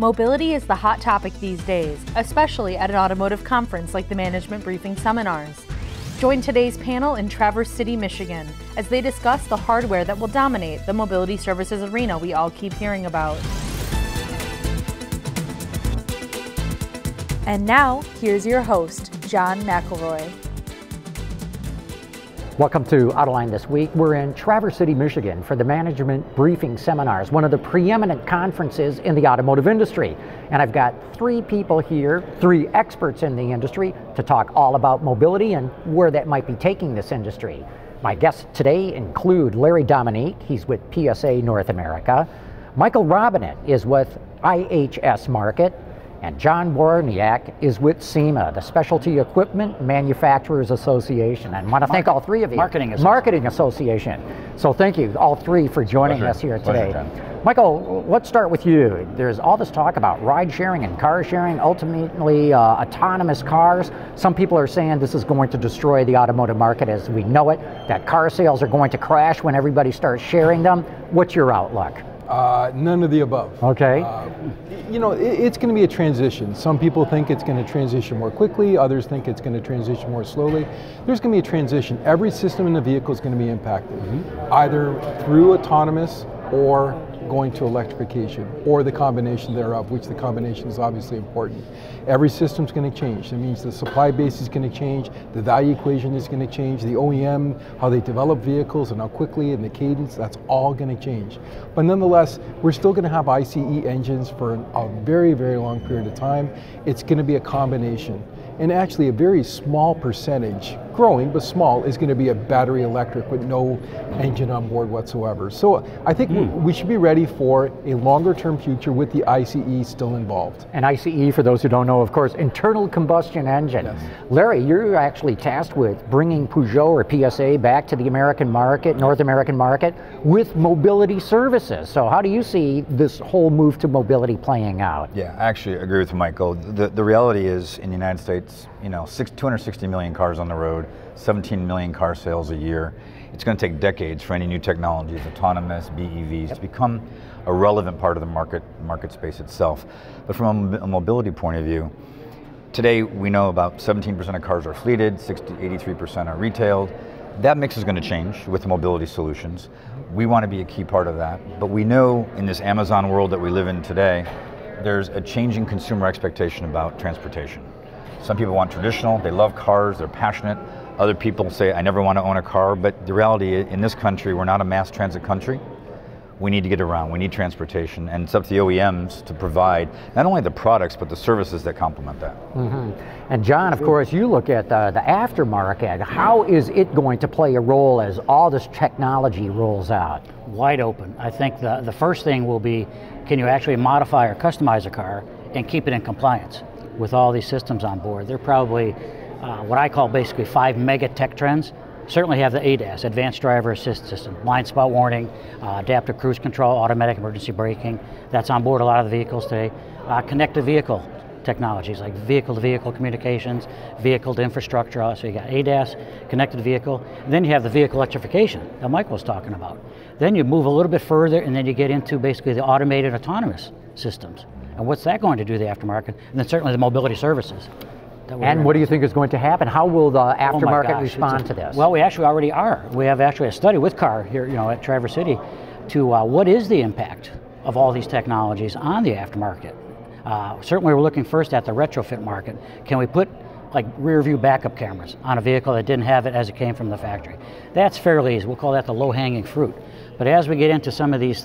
Mobility is the hot topic these days, especially at an automotive conference like the Management Briefing Seminars. Join today's panel in Traverse City, Michigan, as they discuss the hardware that will dominate the mobility services arena we all keep hearing about. And now, here's your host, John McElroy. Welcome to Autoline This Week. We're in Traverse City, Michigan for the Management Briefing Seminars, one of the preeminent conferences in the automotive industry. And I've got three people here, three experts in the industry, to talk all about mobility and where that might be taking this industry. My guests today include Larry Dominique, he's with PSA North America. Michael Robinet is with IHS Markit. And John Waraniak is with SEMA, the Specialty Equipment Manufacturers Association. And I want to thank all three of you. Marketing Association. So thank you, all three, for joining us here today. Michael, let's start with you. There's all this talk about ride sharing and car sharing, ultimately autonomous cars. Some people are saying this is going to destroy the automotive market as we know it, that car sales are going to crash when everybody starts sharing them. What's your outlook? None of the above. Okay. You know, it's going to be a transition. Some people think it's going to transition more quickly, others think it's going to transition more slowly. There's going to be a transition. Every system in the vehicle is going to be impacted, either through autonomous or going to electrification, or the combination thereof, which the combination is obviously important. Every system's going to change. That means the supply base is going to change, the value equation is going to change, the OEM, how they develop vehicles and how quickly and the cadence, that's all going to change. But nonetheless, we're still going to have ICE engines for a very, very long period of time. It's going to be a combination. And actually a very small percentage, growing but small, is going to be a battery electric with no engine on board whatsoever. So I think we should be ready for a longer term future with the ICE still involved. And ICE, for those who don't know, of course, internal combustion engine. Yes. Larry, you're actually tasked with bringing Peugeot or PSA back to the American market, North American market, with mobility services. So how do you see this whole move to mobility playing out? Yeah, I actually agree with Michael. The reality is, in the United States, you know, 260 million cars on the road, 17 million car sales a year. It's going to take decades for any new technologies, autonomous, BEVs, to become a relevant part of the market space itself. But from a mobility point of view, today we know about 17% of cars are fleeted, 83% are retailed. That mix is going to change with mobility solutions. We want to be a key part of that, but we know in this Amazon world that we live in today, there's a changing consumer expectation about transportation. Some people want traditional, they love cars, they're passionate. Other people say, I never want to own a car, but the reality in this country, we're not a mass transit country. We need to get around, we need transportation, and it's up to the OEMs to provide not only the products, but the services that complement that. And John, of course, you look at the aftermarket. How is it going to play a role as all this technology rolls out? Wide open. I think the first thing will be, can you actually modify or customize a car and keep it in compliance with all these systems on board? They're probably what I call basically 5 mega tech trends. Certainly have the ADAS, Advanced Driver Assist System, blind spot warning, adaptive cruise control, automatic emergency braking. That's on board a lot of the vehicles today. Connected vehicle technologies like vehicle-to-vehicle communications, vehicle to infrastructure. So you got ADAS, connected vehicle. And then you have the vehicle electrification that Michael was talking about. Then you move a little bit further and then you get into basically the automated autonomous systems. And what's that going to do to the aftermarket? And then certainly the mobility services. And what do you think is going to happen? How will the aftermarket respond to this? Well, we actually already are. We have actually a study with CAR here, you know, at Traverse City, to what is the impact of all these technologies on the aftermarket. Certainly we're looking first at the retrofit market. Can we put like rear view backup cameras on a vehicle that didn't have it as it came from the factory? That's fairly easy. We'll call that the low-hanging fruit. But as we get into some of these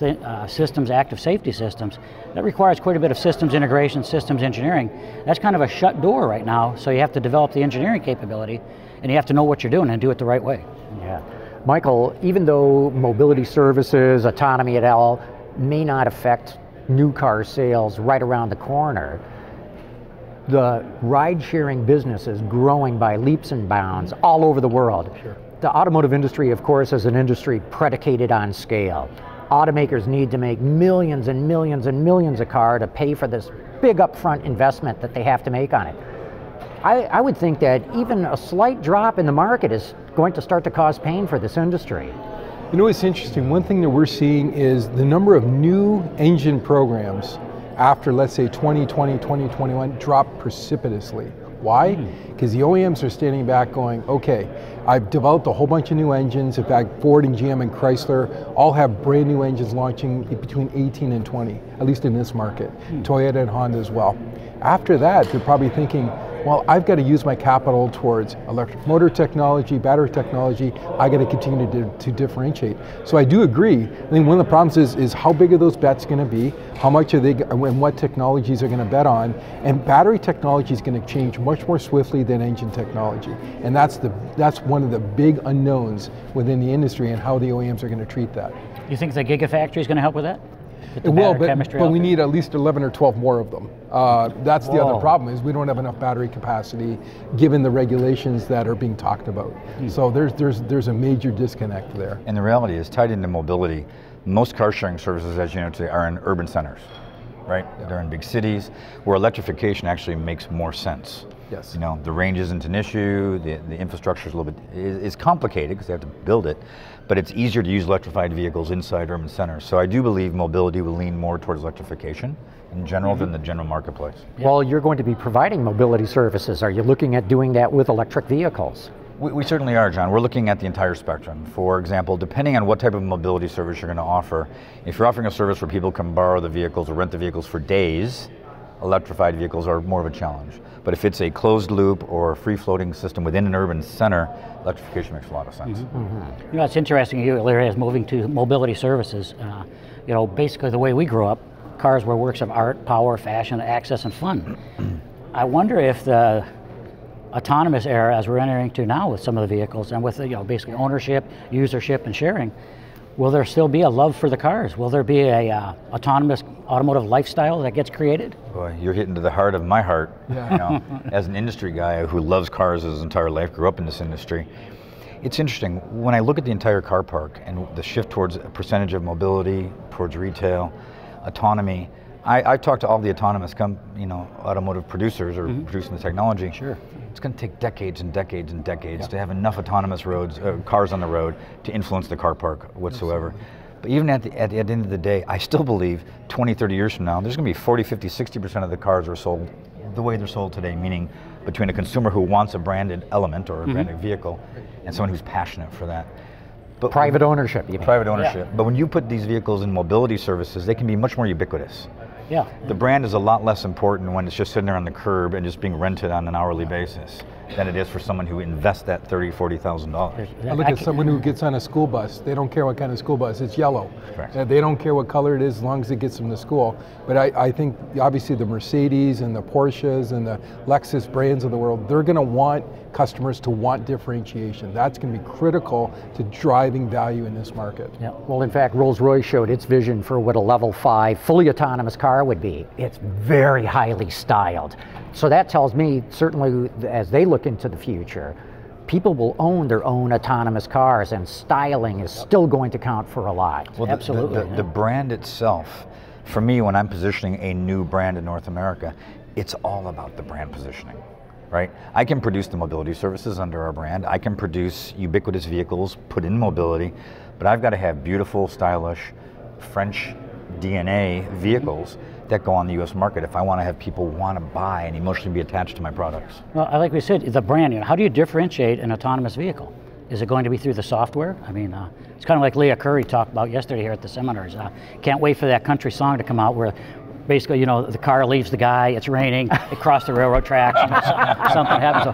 systems, active safety systems, that requires quite a bit of systems integration, systems engineering. That's kind of a shut door right now, so you have to develop the engineering capability, and you have to know what you're doing and do it the right way. Yeah. Michael, even though mobility services, autonomy et al. May not affect new car sales right around the corner, the ride-sharing business is growing by leaps and bounds all over the world. Sure. The automotive industry, of course, is an industry predicated on scale. Automakers need to make millions and millions and millions of cars to pay for this big upfront investment that they have to make on it. I would think that even a slight drop in the market is going to start to cause pain for this industry. You know, it's interesting. One thing that we're seeing is the number of new engine programs after, let's say, 2020, 2021, dropped precipitously. Why? Because the OEMs are standing back going, okay, I've developed a whole bunch of new engines. In fact, Ford and GM and Chrysler all have brand new engines launching between 18 and 20, at least in this market. Toyota and Honda as well. After that, they're probably thinking, well, I've got to use my capital towards electric motor technology, battery technology. I got to continue to differentiate. So I do agree. I think one of the problems is how big are those bets going to be? How much are they, and what technologies are going to bet on? And battery technology is going to change much more swiftly than engine technology. And that's one of the big unknowns within the industry and how the OEMs are going to treat that. You think the Gigafactory is going to help with that? It will, but we need at least 11 or 12 more of them. That's the other problem, is we don't have enough battery capacity given the regulations that are being talked about. So there's a major disconnect there. And the reality is, tied into mobility, most car sharing services, as you know today, are in urban centers, right? Yeah. They're in big cities where electrification actually makes more sense. Yes. You know, the range isn't an issue, the infrastructure is a little bit, is complicated because they have to build it, but it's easier to use electrified vehicles inside urban centers. So I do believe mobility will lean more towards electrification in general than the general marketplace. Well, you're going to be providing mobility services. Are you looking at doing that with electric vehicles? We certainly are, John. We're looking at the entire spectrum. For example, depending on what type of mobility service you're going to offer, if you're offering a service where people can borrow the vehicles or rent the vehicles for days, electrified vehicles are more of a challenge. But if it's a closed loop or a free-floating system within an urban center, electrification makes a lot of sense. You know, it's interesting, you, Larry, is moving to mobility services. You know, basically the way we grew up, cars were works of art, power, fashion, access, and fun. I wonder if the autonomous era, as we're entering to now with some of the vehicles, and with, you know, basically ownership, usership, and sharing, will there still be a love for the cars? Will there be a autonomous automotive lifestyle that gets created? Boy, you're hitting to the heart of my heart. Yeah. You know, as an industry guy who loves cars his entire life, grew up in this industry. It's interesting, when I look at the entire car park and the shift towards a percentage of mobility, towards retail, autonomy, I've talked to all the autonomous automotive producers or producing the technology. Sure. It's going to take decades and decades and decades to have enough autonomous cars on the road to influence the car park whatsoever. But even at the end of the day, I still believe 20, 30 years from now, there's going to be 40, 50, 60% of the cars are sold the way they're sold today, meaning between a consumer who wants a branded element or a branded vehicle and someone who's passionate for that. But private ownership, you mean? Private ownership. But when you put these vehicles in mobility services, they can be much more ubiquitous. Yeah. The brand is a lot less important when it's just sitting there on the curb and just being rented on an hourly basis than it is for someone who invests that $30,000, $40,000. I look at someone who gets on a school bus. They don't care what kind of school bus. It's yellow. They don't care what color it is as long as it gets them to school. But I think obviously the Mercedes and the Porsches and the Lexus brands of the world, they're going to want customers to want differentiation. That's going to be critical to driving value in this market. Yeah. Well, in fact, Rolls-Royce showed its vision for what a level 5 fully autonomous car would be. It's very highly styled. So that tells me, certainly as they look into the future, people will own their own autonomous cars, and styling is still going to count for a lot. Well, absolutely. The brand itself, for me, when I'm positioning a new brand in North America, it's all about the brand positioning. Right? I can produce the mobility services under our brand. I can produce ubiquitous vehicles, put in mobility, but I've got to have beautiful, stylish, French DNA vehicles that go on the U.S. market if I want to have people want to buy and emotionally be attached to my products. Well, like we said, the brand, how do you differentiate an autonomous vehicle? Is it going to be through the software? I mean, it's kind of like Leah Curry talked about yesterday here at the seminars. Can't wait for that country song to come out where basically, the car leaves the guy, it's raining, it crossed the railroad tracks, something happens.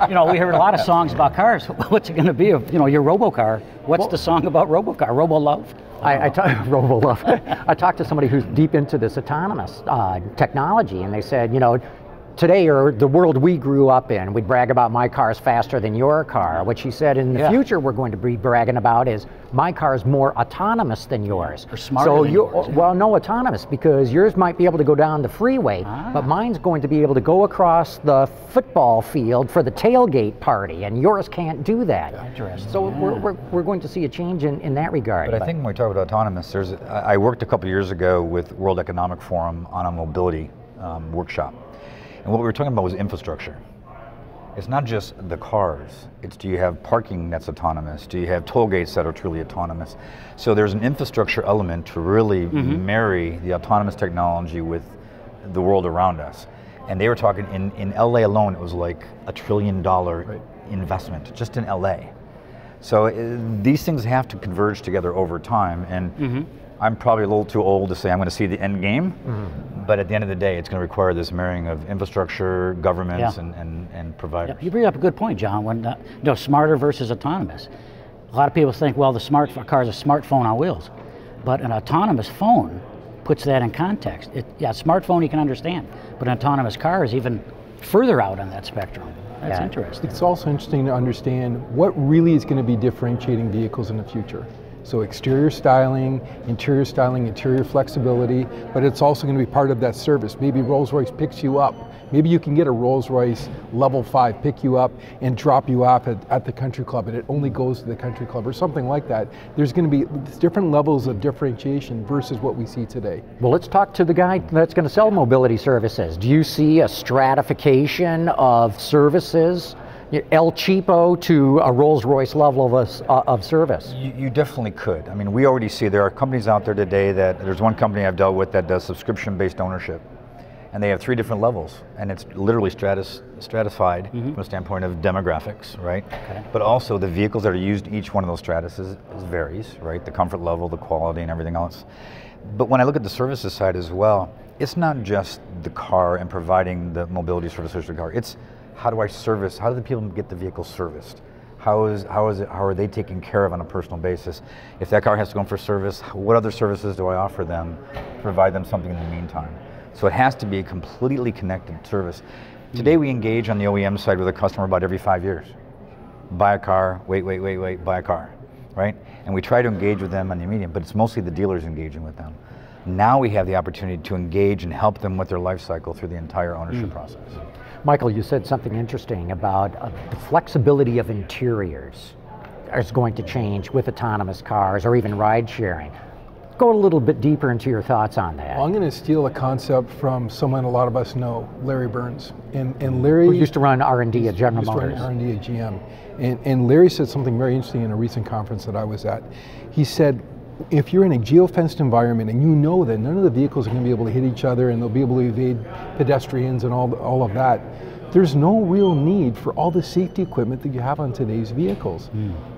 So, we heard a lot of songs about cars. What's it going to be? Your robo-car. What's the song about robo-car? Robo-love? Robo-love. I talked to somebody who's deep into this autonomous technology, and they said, today, or the world we grew up in, we'd brag about my car's faster than your car. What she said in the future we're going to be bragging about is my car's more autonomous than yours. Or smarter than yours. Well, no, autonomous, because yours might be able to go down the freeway, but mine's going to be able to go across the football field for the tailgate party, and yours can't do that. Interesting. So we're going to see a change in that regard. But I think when we talk about autonomous, I worked a couple years ago with World Economic Forum on a mobility workshop. And what we were talking about was infrastructure. It's not just the cars, it's do you have parking that's autonomous? Do you have toll gates that are truly autonomous? So there's an infrastructure element to really marry the autonomous technology with the world around us. And they were talking, in LA alone, it was like $1 trillion investment, just in LA. So these things have to converge together over time, and I'm probably a little too old to say I'm going to see the end game, but at the end of the day, it's going to require this marrying of infrastructure, governments, and providers. You bring up a good point, John, when smarter versus autonomous. A lot of people think, well, the smart car is a smartphone on wheels, but an autonomous phone puts that in context. Smartphone you can understand, but an autonomous car is even further out on that spectrum. That's interesting. It's also interesting to understand what really is going to be differentiating vehicles in the future. So exterior styling, interior flexibility, but it's also going to be part of that service. Maybe Rolls-Royce picks you up. Maybe you can get a Rolls-Royce level 5, pick you up and drop you off at the country club, and it only goes to the country club or something like that. There's going to be different levels of differentiation versus what we see today. Well, let's talk to the guy that's going to sell mobility services. Do you see a stratification of services, El Cheapo to a Rolls-Royce level of service? You definitely could. I mean, we already see there are companies out there today there's one company I've dealt with that does subscription-based ownership. And they have 3 different levels, and it's literally stratified from a standpoint of demographics, right? Okay. But also the vehicles that are used, each one of those stratas varies, right? The comfort level, the quality, and everything else. But when I look at the services side as well, it's not just the car and providing the mobility services to the car. It's how do the people get the vehicle serviced? How are they taken care of on a personal basis? If that car has to go in for service, what other services do I offer them to provide them something in the meantime? So it has to be a completely connected service. Today we engage on the OEM side with a customer about every 5 years. Buy a car, wait, buy a car, right? And we try to engage with them on the medium, but it's mostly the dealers engaging with them. Now we have the opportunity to engage and help them with their life cycle through the entire ownership process. Michael, you said something interesting about the flexibility of interiors is going to change with autonomous cars or even ride sharing. Go a little bit deeper into your thoughts on that. Well, I'm going to steal a concept from someone a lot of us know, Larry Burns. And Larry who used to run R&D at General Motors. R&D at GM. And Larry said something very interesting in a recent conference that I was at. He said, if you're in a geofenced environment and you know that none of the vehicles are going to be able to hit each other and they'll be able to evade pedestrians and all of that, there's no real need for all the safety equipment that you have on today's vehicles.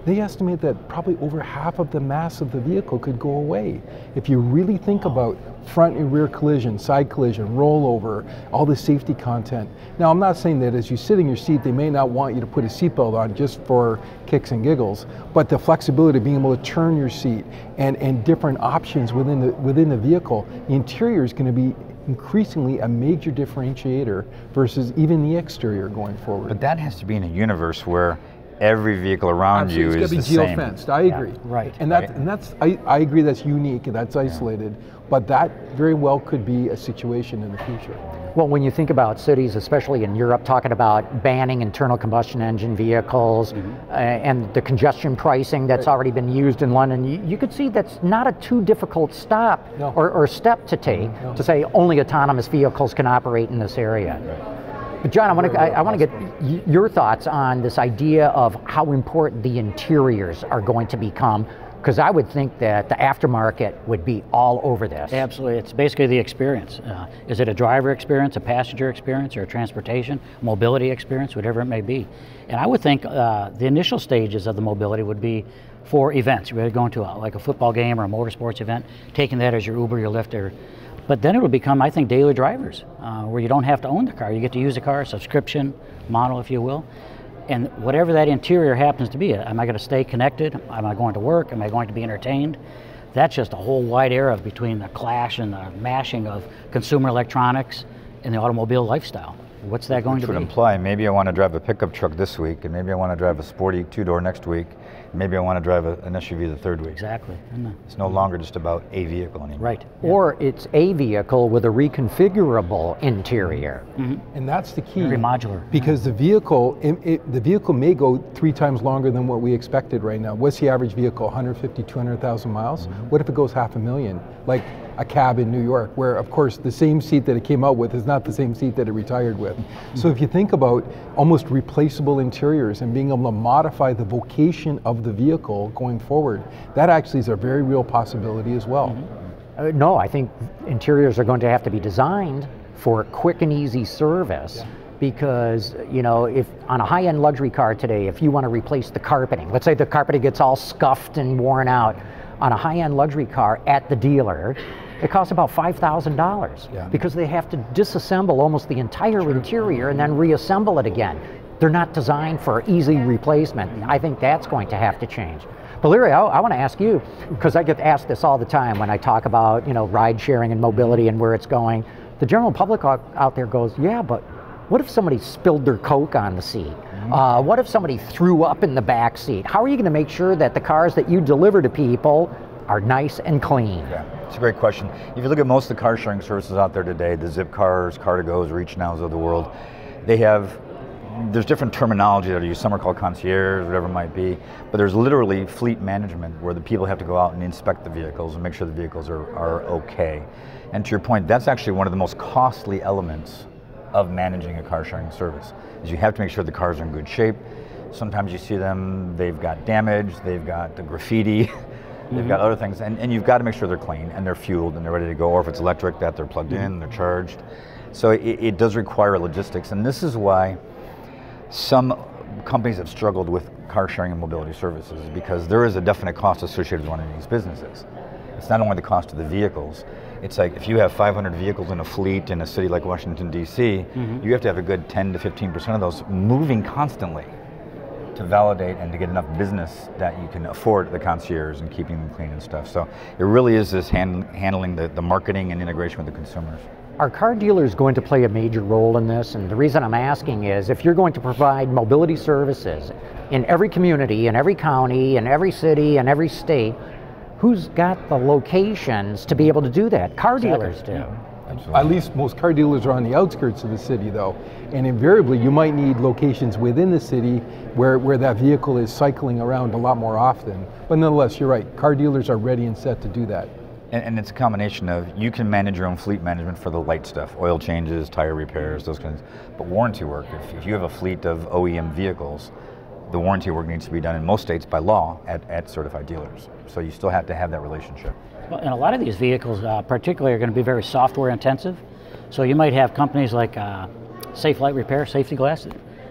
They estimate that probably over half of the mass of the vehicle could go away. If you really think about front and rear collision, side collision, rollover, all the safety content. Now, I'm not saying that as you sit in your seat, they may not want you to put a seatbelt on just for kicks and giggles, but the flexibility of being able to turn your seat and different options within the vehicle, the interior is going to be increasingly a major differentiator versus even the exterior going forward. But that has to be in a universe where every vehicle around you is the same. It's got to be geofenced. I agree. Right. And that's I agree that's unique and that's isolated, but that very well could be a situation in the future. Well, when you think about cities, especially in Europe, talking about banning internal combustion engine vehicles and the congestion pricing that's already been used in London, you could see that's not a too difficult stop or step to take to say only autonomous vehicles can operate in this area. But John, I want to get your thoughts on this idea of how important the interiors are going to become, because I would think that the aftermarket would be all over this. Absolutely, it's basically the experience. Is it a driver experience, a passenger experience, or a transportation, mobility experience, whatever it may be. And I would think the initial stages of the mobility would be for events. You're going to like a football game or a motorsports event, taking that as your Uber, your Lyft, but then it would become, I think, daily drivers, where you don't have to own the car. You get to use the car, subscription model, if you will. And whatever that interior happens to be, am I going to stay connected? Am I going to work? Am I going to be entertained? That's just a whole wide era between the clash and the mashing of consumer electronics and the automobile lifestyle. What's that going to be? Which would imply maybe I want to drive a pickup truck this week, and maybe I want to drive a sporty two-door next week, maybe I want to drive an SUV the third week. Exactly. It's no longer just about a vehicle anymore. Right. Or it's a vehicle with a reconfigurable interior. And that's the key. Very modular. Because the vehicle may go 3 times longer than what we expected right now. What's the average vehicle? 150, 200,000 miles? What if it goes 500,000? Like a cab in New York, where of course the same seat that it came out with is not the same seat that it retired with. So if you think about almost replaceable interiors and being able to modify the vocation of the vehicle going forward, that actually is a very real possibility as well. No, I think interiors are going to have to be designed for quick and easy service. Because, you know, if on a high-end luxury car today, if you want to replace the carpeting, let's say the carpeting gets all scuffed and worn out, on a high-end luxury car at the dealer, it costs about $5,000 because they have to disassemble almost the entire interior and then reassemble it again. They're not designed for easy replacement. I think that's going to have to change. But Larry, I want to ask you, because I get asked this all the time when I talk about, you know, ride sharing and mobility and where it's going. The general public out there goes, yeah, but what if somebody spilled their Coke on the seat? What if somebody threw up in the back seat? How are you going to make sure that the cars that you deliver to people are nice and clean? Yeah, it's a great question. If you look at most of the car sharing services out there today, the Zip Cars, Car2Gos, Reach Nows of the world, there's different terminology that are used. Some are called concierge, whatever it might be, but there's literally fleet management where the people have to go out and inspect the vehicles and make sure the vehicles are okay. And to your point, that's actually one of the most costly elements of managing a car sharing service, is you have to make sure the cars are in good shape. Sometimes you see them, they've got damage, they've got the graffiti, they've got other things, and you've got to make sure they're clean and they're fueled and they're ready to go, or if it's electric, that they're plugged in, they're charged. So it does require logistics, and this is why some companies have struggled with car sharing and mobility services, because there is a definite cost associated with running these businesses. It's not only the cost of the vehicles. It's like if you have 500 vehicles in a fleet in a city like Washington, D.C., you have to have a good 10 to 15% of those moving constantly to validate and to get enough business that you can afford the concierge and keeping them clean and stuff. So it really is this handling the marketing and integration with the consumers. Are car dealers going to play a major role in this? And the reason I'm asking is, if you're going to provide mobility services in every community, in every county, in every city, in every state, who's got the locations to be able to do that? Car dealers do. Yeah. At least most car dealers are on the outskirts of the city though. And invariably you might need locations within the city where that vehicle is cycling around a lot more often. But nonetheless, you're right, car dealers are ready and set to do that. And it's a combination of, you can manage your own fleet management for the light stuff, oil changes, tire repairs, those kinds, but warranty work, if you have a fleet of OEM vehicles, the warranty work needs to be done in most states by law at certified dealers. So you still have to have that relationship. Well, and a lot of these vehicles particularly are going to be very software intensive. So you might have companies like Safe Light Repair, Safety Glass.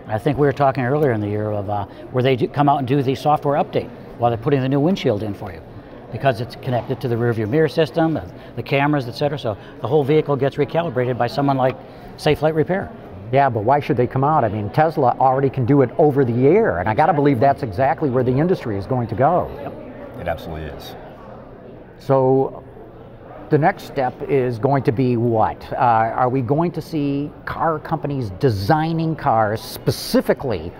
I think we were talking earlier in the year of where they come out and do the software update while they're putting the new windshield in for you, because it's connected to the rear view mirror system, the cameras, etc. So the whole vehicle gets recalibrated by someone like Safe Light Repair. Yeah, but why should they come out? I mean, Tesla already can do it over the air, and I got to believe that's exactly where the industry is going to go. Yep. It absolutely is. So the next step is going to be what? Are we going to see car companies designing cars specifically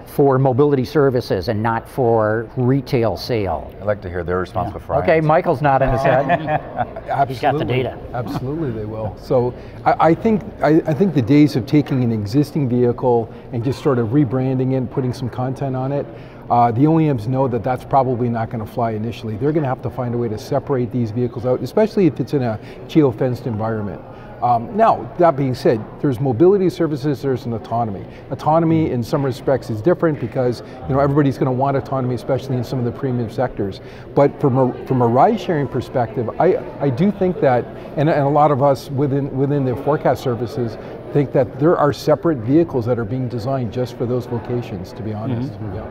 for mobility services and not for retail sale? I'd like to hear they're responsible for Okay, Michael's nodding his head. Absolutely. He's got the data. Absolutely, they will. So I think the days of taking an existing vehicle and just sort of rebranding it and putting some content on it, the OEMs know that that's probably not going to fly initially. They're going to have to find a way to separate these vehicles out, especially if it's in a geofenced environment. Now, that being said, there's mobility services, there's an autonomy. Autonomy in some respects is different because everybody's going to want autonomy, especially in some of the premium sectors. But from a ride-sharing perspective, I do think that, and a lot of us within the forecast services think that there are separate vehicles that are being designed just for those locations, to be honest. Yeah.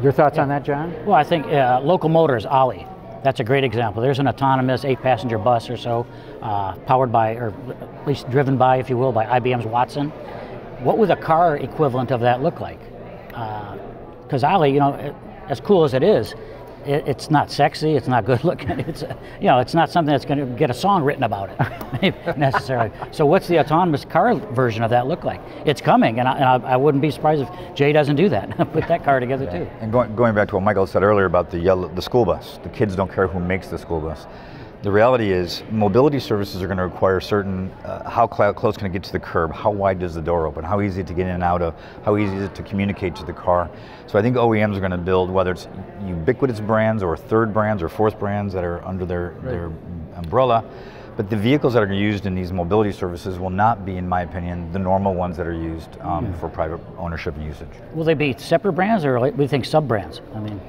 Your thoughts on that, John? Well, I think Local Motors, Ollie, that's a great example. There's an autonomous 8-passenger bus or so, powered by, or at least driven by, if you will, by IBM's Watson. What would a car equivalent of that look like? Because Ollie, as cool as it is, it's not sexy, it's not good looking, it's not something that's going to get a song written about it, necessarily. So what's the autonomous car version of that look like? It's coming, and I wouldn't be surprised if Jay doesn't do that, put that car together too. And going back to what Michael said earlier about the school bus, the kids don't care who makes the school bus. The reality is, mobility services are going to require certain, how close can it get to the curb, how wide does the door open, how easy to get in and out of, how easy is it to communicate to the car. So I think OEMs are going to build, whether it's ubiquitous brands or third brands or fourth brands that are under their umbrella, but the vehicles that are used in these mobility services will not be, in my opinion, the normal ones that are used for private ownership and usage. Will they be separate brands, or we think sub-brands? I mean,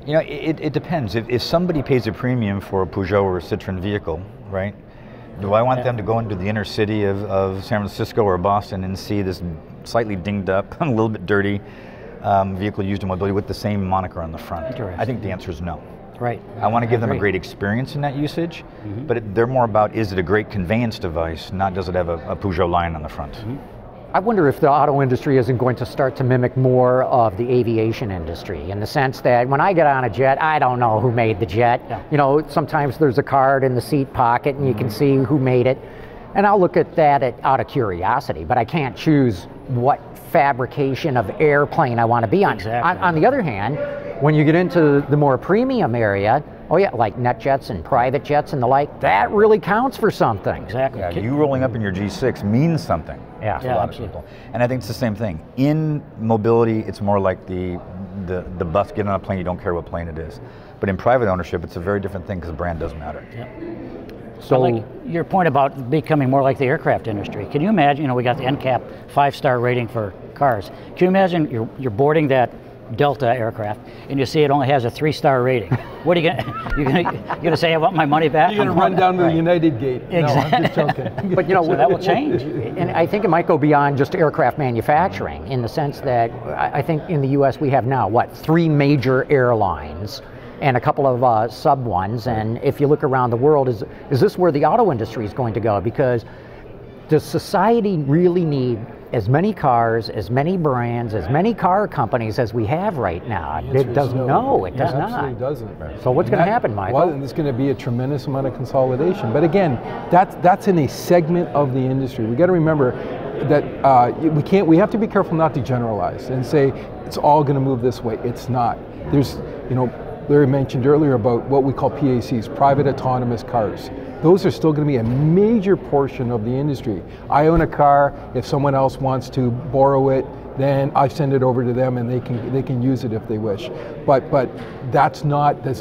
it depends. If somebody pays a premium for a Peugeot or a Citroen vehicle, right, Do I want them to go into the inner city of San Francisco or Boston and see this slightly dinged up, a little bit dirty vehicle used in mobility with the same moniker on the front? I think the answer is no. Right. I want to give them a great experience in that usage, but they're more about, is it a great conveyance device, not does it have a Peugeot line on the front. I wonder if the auto industry isn't going to start to mimic more of the aviation industry, in the sense that when I get on a jet, I don't know who made the jet. Yeah. You know, sometimes there's a card in the seat pocket and you can see who made it. And I'll look at that out of curiosity, but I can't choose what fabrication of airplane I want to be on. Exactly. On the other hand, when you get into the more premium area, oh yeah, like NetJets and private jets and the like, that really counts for something. Exactly. Yeah, you rolling up in your G6 means something Yeah. to a lot of people. And I think it's the same thing. In mobility, it's more like the bus, get on a plane, you don't care what plane it is. But in private ownership, it's a very different thing because brand does matter. Yeah. So, like your point about becoming more like the aircraft industry. Can you imagine, you know, we got the NCAP 5-star rating for cars. Can you imagine you're boarding that Delta aircraft and you see it only has a 3-star rating? What are you gonna, you're gonna say, I want my money back? You're gonna run down to the United Gate. Exactly. No, I'm just joking. but you know, So that will change. And I think it might go beyond just aircraft manufacturing, in the sense that I think in the US we have now, 3 major airlines and a couple of sub ones, and if you look around the world, is this where the auto industry is going to go? Because does society really need as many cars, as many brands, as many car companies as we have right now? It does no. It does not. Absolutely doesn't. So what's going to happen, Michael? Well, there's going to be a tremendous amount of consolidation. But again, that's in a segment of the industry. We got to remember that we have to be careful not to generalize and say it's all going to move this way. It's not. There's, you know, Larry mentioned earlier about what we call PACs, private autonomous cars. Those are still going to be a major portion of the industry. I own a car. If someone else wants to borrow it, then I send it over to them and they can use it if they wish. But that's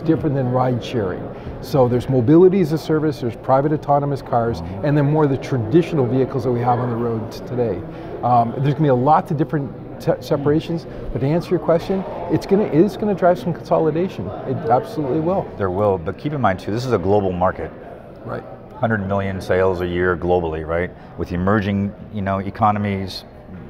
different than ride sharing. So there's mobility as a service, there's private autonomous cars, and then more of the traditional vehicles that we have on the roads today. There's going to be lots of different separations, but to answer your question, it is going to drive some consolidation. It absolutely will. There will, but keep in mind too, this is a global market. Right. 100 million sales a year globally, right? With emerging, you know, economies,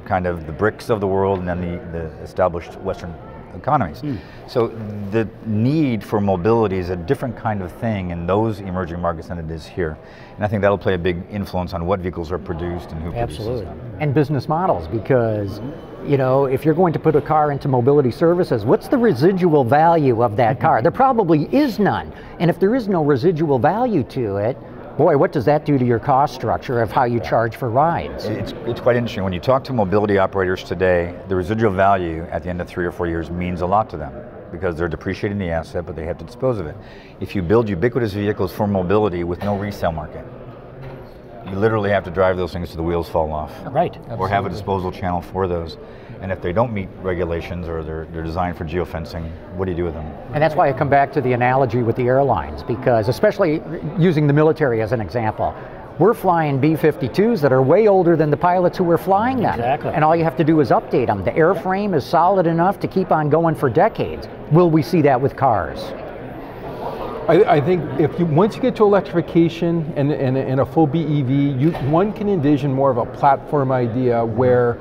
kind of the BRICS of the world, and then the established Western economies. So the need for mobility is a different kind of thing in those emerging markets than it is here. And I think that'll play a big influence on what vehicles are produced and who produces them. And business models, because you know, if you're going to put a car into mobility services, what's the residual value of that car? There probably is none. And if there is no residual value to it, boy, what does that do to your cost structure of how you charge for rides? It's quite interesting. When you talk to mobility operators today, the residual value at the end of 3 or 4 years means a lot to them because they're depreciating the asset, but they have to dispose of it. If you build ubiquitous vehicles for mobility with no resale market, you literally have to drive those things till the wheels fall off. Right. Or have a disposal channel for those. And if they don't meet regulations or they're designed for geofencing, what do you do with them? And that's why I come back to the analogy with the airlines, because especially using the military as an example, we're flying B-52s that are way older than the pilots who were flying them. Exactly. And all you have to do is update them. The airframe is solid enough to keep on going for decades. Will we see that with cars? I think once you get to electrification and a full BEV, one can envision more of a platform idea where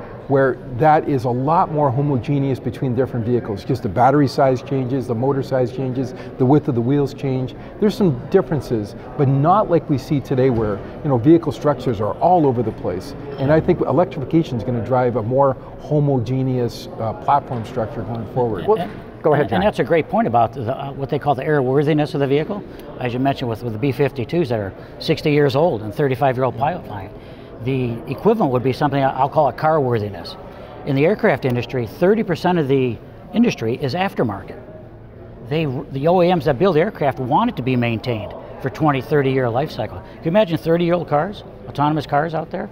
that is a lot more homogeneous between different vehicles. Just the battery size changes, the motor size changes, the width of the wheels change. There's some differences, but not like we see today where, you know, vehicle structures are all over the place. And I think electrification is going to drive a more homogeneous platform structure going forward. Well, go ahead, John. And that's a great point about what they call the airworthiness of the vehicle. As you mentioned with the B-52s that are 60 years old and 35-year-old pilot flying. The equivalent would be something I'll call a car worthiness. In the aircraft industry, 30% of the industry is aftermarket. The OEMs that build aircraft want it to be maintained for 20, 30-year life cycle. Can you imagine 30-year-old cars, autonomous cars out there?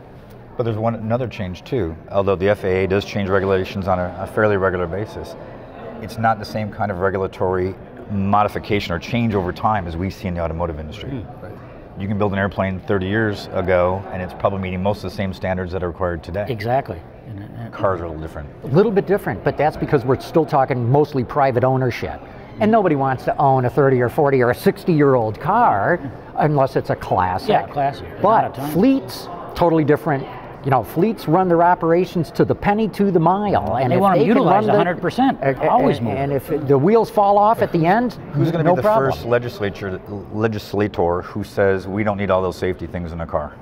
But there's another change too. Although the FAA does change regulations on a fairly regular basis, it's not the same kind of regulatory modification or change over time as we see in the automotive industry. Right. You can build an airplane 30 years ago and it's probably meeting most of the same standards that are required today. Exactly. Cars are a little different. A little bit different, but that's because we're still talking mostly private ownership. and nobody wants to own a 30 or 40 or a 60-year-old car unless it's a classic. Yeah, classic. But fleets, totally different. You know, fleets run their operations to the penny to the mile, and they if want they to utilize can run 100%. Always move. And if the wheels fall off at the end, who's going to no be the problem. first legislator who says we don't need all those safety things in a car?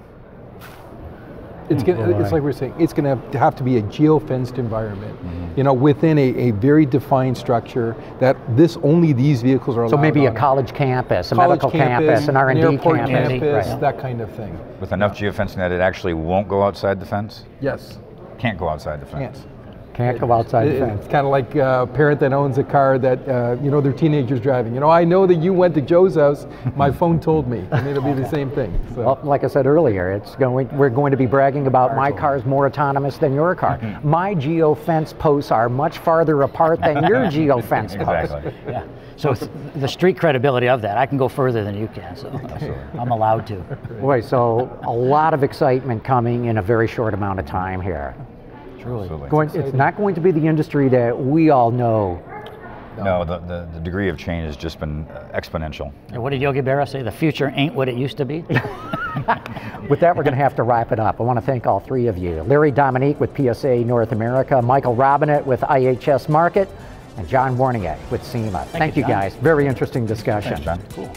It's like we're saying, it's going to have to be a geofenced environment, you know, within a very defined structure that only these vehicles are allowed. So maybe a on. college campus, a College medical campus, an R&D airport campus, right. That kind of thing. With enough geofencing that it actually won't go outside the fence? Yes. Can't go outside the fence. Can't. Can't go outside the fence. It's kind of like a parent that owns a car that, you know, their teenager's driving. You know, I know that you went to Joe's house, my phone told me. And it'll be the same thing. So. Well, like I said earlier, we're going to be bragging about my car's more autonomous than your car. My geofence posts are much farther apart than your geofence posts. Exactly. Yeah. So the street credibility of that, I can go further than you can, so I'm allowed to. Boy, so a lot of excitement coming in a very short amount of time here. Truly. It's not going to be the industry that we all know. No, the degree of change has just been exponential. And what did Yogi Berra say? The future ain't what it used to be? With that, we're going to have to wrap it up. I want to thank all three of you. Larry Dominique with PSA North America, Michael Robinet with IHS Markit, and John Waraniak with SEMA. Thank you, John. guys. Very interesting discussion. Thanks, John. Cool.